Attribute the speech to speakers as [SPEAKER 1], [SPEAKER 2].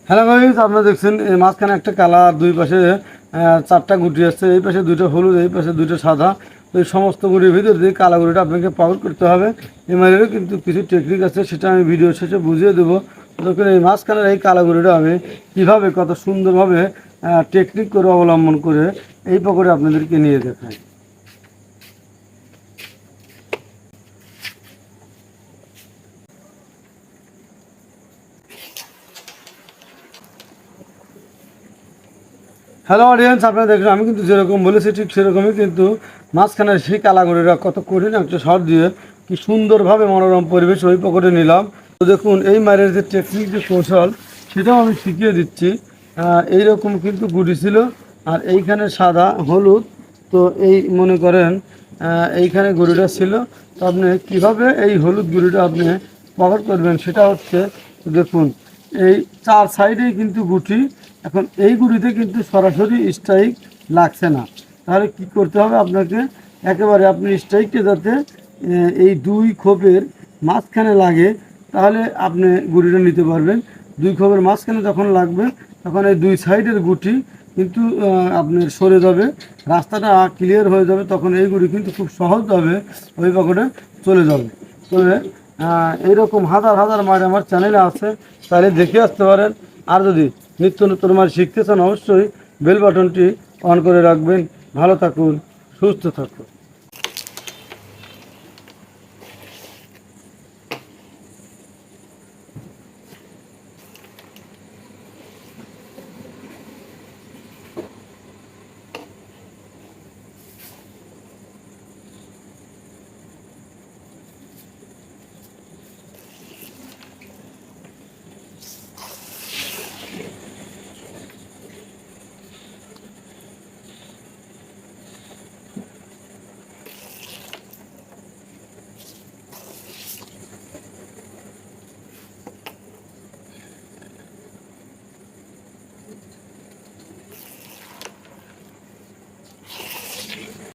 [SPEAKER 1] Hello guys, আপনারা দেখছেন এই মাঝখানে একটা কালার, দুই পাশে চারটা গুটি আছে, এই পাশে দুইটা হলুদ, এই পাশে দুইটা সাদা। তো এই সমস্ত গুটির ভিতর দিয়ে কালা গুটিটা আপনাকে পাউডার করতে হবে। এমআইয়েরও কিন্তু কিছু টেকনিক আছে, সেটা আমি ভিডিও শেষে বুঝিয়ে দেবো। তখন এই মাঝখানের এই কালা গুটিটা আমি কীভাবে কত সুন্দরভাবে টেকনিক করে অবলম্বন করে এই পকোড়ে আপনাদেরকে নিয়ে দেখাই। হ্যালো অডিয়েন্স, আপনারা দেখুন আমি কিন্তু যেরকম বলেছি ঠিক সেরকমই কিন্তু মাঝখানে সেই কালাগুড়িটা কত কঠিন একটা শট দিয়ে কি সুন্দরভাবে মনোরম পরিবেশ ওই পকেটে নিলাম। তো দেখুন এই মায়ের যে টেকনিক, যে কৌশল, সেটাও আমি শিখিয়ে দিচ্ছি। এইরকম কিন্তু গুটি ছিল, আর এইখানে সাদা হলুদ। তো এই মনে করেন এইখানে গুড়িটা ছিল। তো আপনি কীভাবে এই হলুদ গুড়িটা আপনি পকেট করবেন সেটা হচ্ছে, দেখুন এই চার সাইডেই কিন্তু গুটি। এখন এই গুটিতে কিন্তু সরাসরি স্ট্রাইক লাগছে না, তাহলে কি করতে হবে আপনাকে, একেবারে আপনি স্ট্রাইকটা যাতে এই দুই খোপের মাঝখানে লাগে, তাহলে আপনি গুটিটা নিতে পারবেন। দুই খোপের মাঝখানে যখন লাগবে তখন এই দুই সাইডের গুটি কিন্তু আপনার সরে যাবে, রাস্তাটা ক্লিয়ার হয়ে যাবে। তখন এই গুটি কিন্তু খুব সহজভাবে ওই পকেটে চলে যাবে। তবে এইরকম হাজার হাজার মাছ আমার চ্যানেলে আছে, তাহলে দেখে আসতে পারেন। আর যদি নিত্য নতুন মাছ শিখতে চান, অবশ্যই বেল বাটনটি অন করে রাখবেন। ভালো থাকুন, সুস্থ থাকুন।